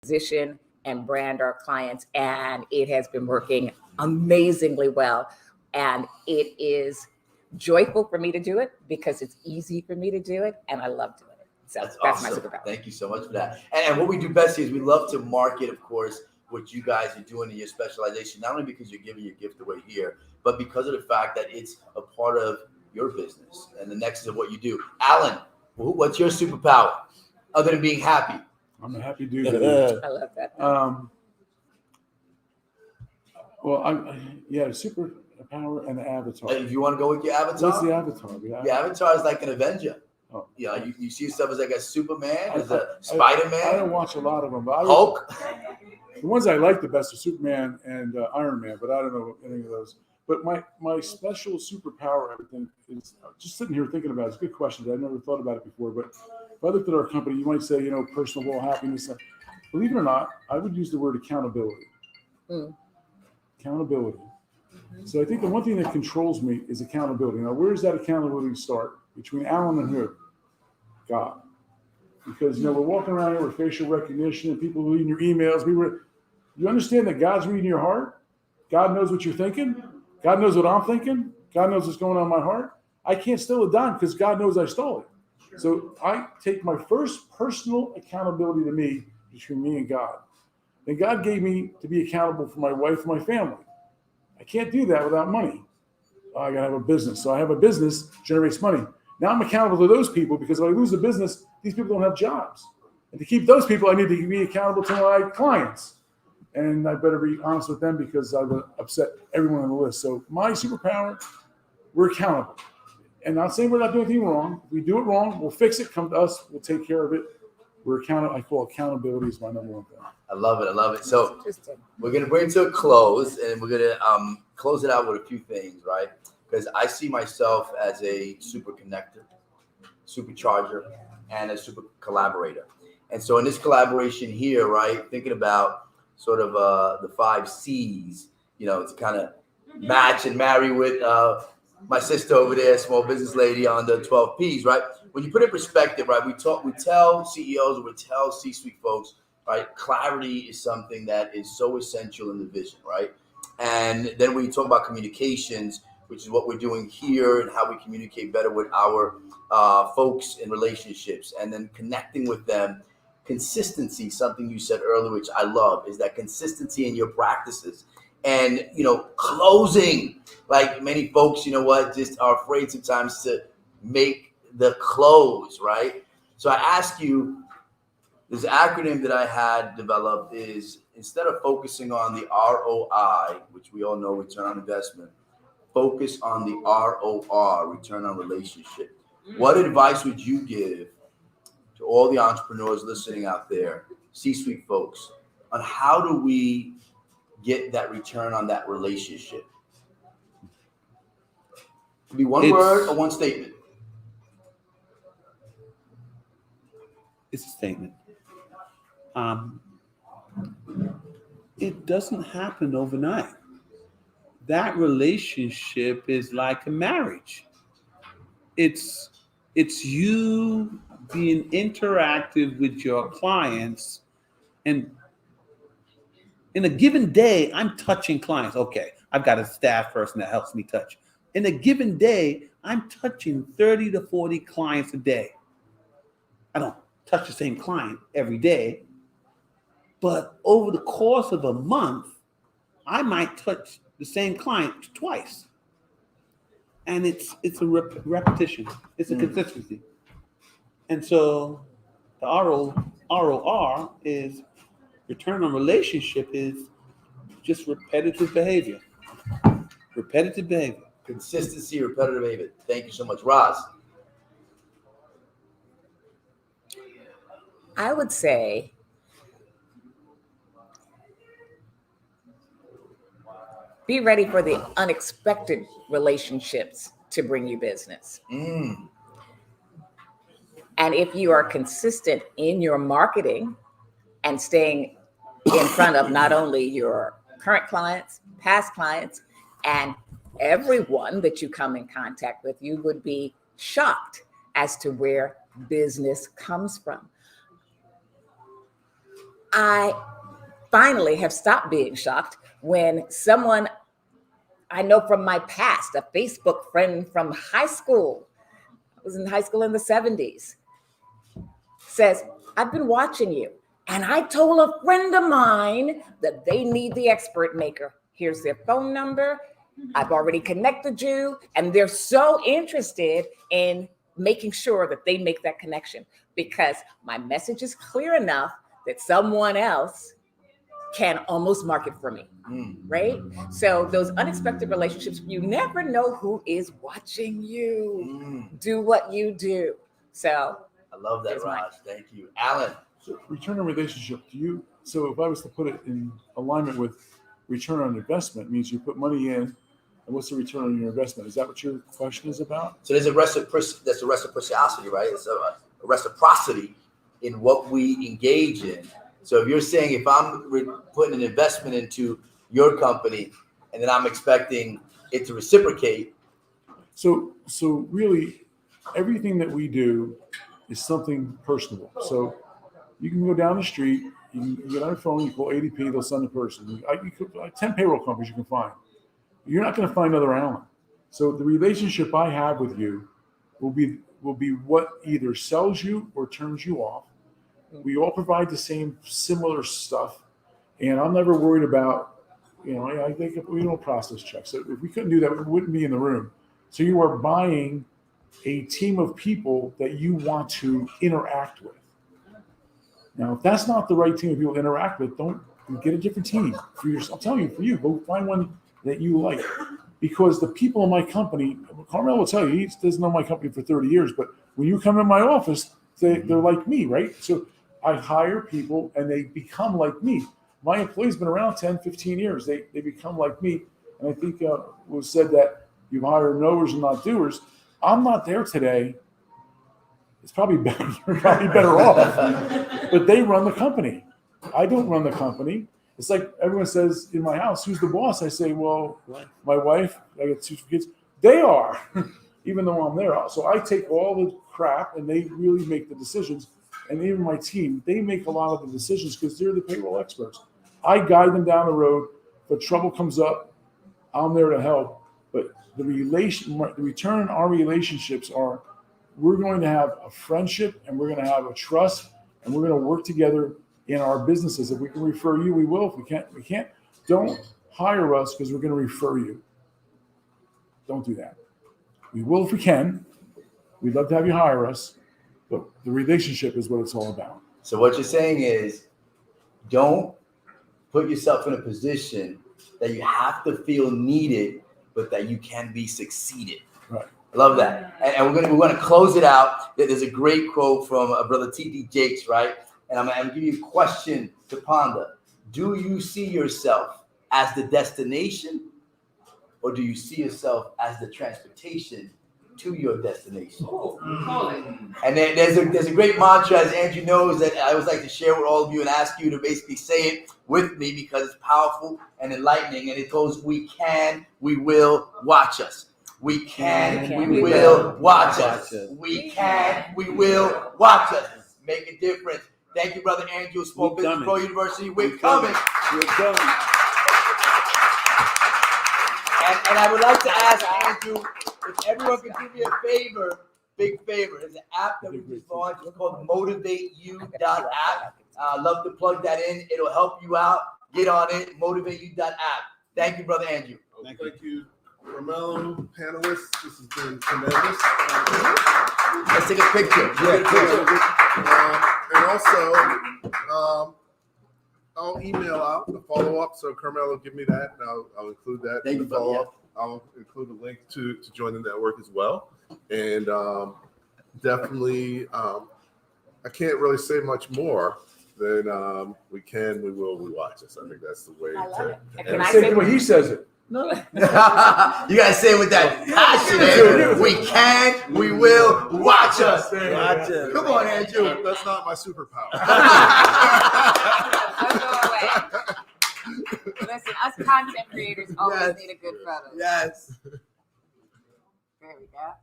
position and brand our clients, and it has been working amazingly well. And it is joyful for me to do it because it's easy for me to do it, and I love doing it. So that's awesome. My superpower. Thank you so much for that. And what we do best is we love to market, of course, what you guys are doing in your specialization, not only because you're giving your gift away here, but because of the fact that it's a part of your business and the nexus of what you do. Alan, what's your superpower other than being happy? I'm a happy dude. I love that. Superpower and an avatar. If you want to go with your avatar, what's the avatar? The avatar is like an Avenger. Oh. Yeah, you see yourself as like a Superman, as a Spider-Man. I don't watch a lot of them, but Hulk. The ones I like the best are Superman and Iron Man, but I don't know any of those. But my special superpower, I think, is just sitting here thinking about it. It's a good question. I never thought about it before. But if I looked at our company, you might say, personal goal, happiness. Believe it or not, I would use the word accountability. Accountability. So I think the one thing that controls me is accountability. Now, where does that accountability start? Between Alan and who? God. Because, we're walking around here with facial recognition and people reading your emails. You understand that God's reading your heart? God knows what you're thinking. God knows what I'm thinking. God knows what's going on in my heart. I can't steal a dime because God knows I stole it. So I take my first personal accountability to me between me and God. And God gave me to be accountable for my wife and my family. I can't do that without money. I got to have a business. So I have a business, generates money. Now I'm accountable to those people because if I lose the business, these people don't have jobs. And to keep those people, I need to be accountable to my clients. And I better be honest with them because I would upset everyone on the list. So my superpower, we're accountable. And not saying we're not doing anything wrong. If we do it wrong, we'll fix it. Come to us. We'll take care of it. We're accountable. I call accountability is my number one thing. I love it. So we're going to bring it to a close, and we're going to close it out with a few things, right? Because I see myself as a super connector, supercharger, and a super collaborator. And so in this collaboration here, right, thinking about sort of the 5 C's, to kind of match and marry with my sister over there, small business lady, on the 12 P's, right? When you put it in perspective, right, we tell CEOs, we tell C-suite folks, right, clarity is something that is so essential in the vision, right? And then when you talk about communications, which is what we're doing here and how we communicate better with our folks in relationships, and then connecting with them. Consistency, something you said earlier, which I love, is that consistency in your practices. And, closing, like many folks, just are afraid sometimes to make the close, right? So I ask you, this acronym that I had developed is, instead of focusing on the ROI, which we all know, return on investment, focus on the ROR, return on relationship. What advice would you give to all the entrepreneurs listening out there, C-suite folks, on how do we get that return on that relationship? It could be one word or one statement. It's a statement. It doesn't happen overnight. That relationship is like a marriage. It's you being interactive with your clients, and in a given day, I'm touching clients. Okay, I've got a staff person that helps me touch. In a given day, I'm touching 30 to 40 clients a day. I don't touch the same client every day, but over the course of a month, I might touch the same client twice. And it's a repetition. It's a consistency. And so the ROR is return on relationship is just repetitive behavior. Repetitive behavior. Consistency, repetitive behavior. Thank you so much. Roz. I would say be ready for the unexpected relationships to bring you business. And if you are consistent in your marketing and staying in front of not only your current clients, past clients, and everyone that you come in contact with, you would be shocked as to where business comes from. I finally have stopped being shocked when someone I know from my past, a Facebook friend from high school, I was in high school in the 70s, says, I've been watching you. And I told a friend of mine that they need the expert maker. Here's their phone number. I've already connected you. And they're so interested in making sure that they make that connection because my message is clear enough that someone else can almost market for me, right? So those unexpected relationships, you never know who is watching you do what you do. So I love that, Raj. Thank you. Alan. So return on relationship, so if I was to put it in alignment with return on investment, means you put money in, and what's the return on your investment? Is that what your question is about? So there's a reciprocity, right? It's a reciprocity in what we engage in. So if you're saying if I'm putting an investment into your company and then I'm expecting it to reciprocate. So really, everything that we do is something personable. So you can go down the street, you get on your phone, you call ADP, they'll send a person. 10 payroll companies you can find. You're not going to find another Alan. So the relationship I have with you will be what either sells you or turns you off. We all provide the same similar stuff, and I'm never worried about, I think we don't process checks. So if we couldn't do that, we wouldn't be in the room. So you are buying a team of people that you want to interact with. Now, if that's not the right team of people to interact with, don't get a different team for yourself. I'm telling you, for you, go find one that you like. Because the people in my company, Carmelo will tell you, he doesn't know my company for 30 years, but when you come in my office, they're like me, right? So I hire people and they become like me. My employees been around 10, 15 years. They become like me. And I think it was said that you hire knowers and not doers. I'm not there today. It's probably better, you're probably better off. But they run the company. I don't run the company. It's like everyone says in my house, who's the boss? I say, well, my wife, I got 2 kids. They are, even though I'm there. So I take all the crap and they really make the decisions. And even my team, they make a lot of the decisions because they're the payroll experts. I guide them down the road. If trouble comes up, I'm there to help. But the return on our relationships are, we're going to have a friendship and we're going to have a trust and we're going to work together in our businesses. If we can refer you, we will. If we can't, we can't. Don't hire us because we're going to refer you. Don't do that. We will if we can. We'd love to have you hire us, but the relationship is what it's all about. So what you're saying is, don't put yourself in a position that you have to feel needed, but that you can be succeeded. Right. I love that. And we're gonna close it out. There's a great quote from Brother T.D. Jakes, right? And I'm gonna give you a question to ponder. Do you see yourself as the destination, or do you see yourself as the transportation to your destination? And then there's a great mantra, as Andrew knows, that I always like to share with all of you and ask you to basically say it with me because it's powerful and enlightening. And it goes, we can, we will, watch us. We can, we will, watch us. We can, we will, watch us. Make a difference. Thank you, Brother Andrew, Small Business Pro University. We're coming. We're coming. And I would like to ask Andrew, if everyone could do me a favor, big favor. There's an app that we just launched. It's called motivateyou.app. I'd love to plug that in. It'll help you out. Get on it, motivateyou.app. Thank you, Brother Andrew. Thank you, Carmelo, panelists. This has been tremendous. Let's take a picture. And also, I'll email out the follow-up. So Carmelo, give me that, and I'll include that in the follow-up. I'll include a link to join the network as well. And definitely, I can't really say much more than we can, we will, we watch us. I think that's the way I love to. it. Can I Say say the way he says it. No. You gotta say it with that passion. We can, we will, watch us. Watch us. Come on, Andrew. That's not my superpower. Listen, us content creators always Yes. need a good photo. Yes. There we go.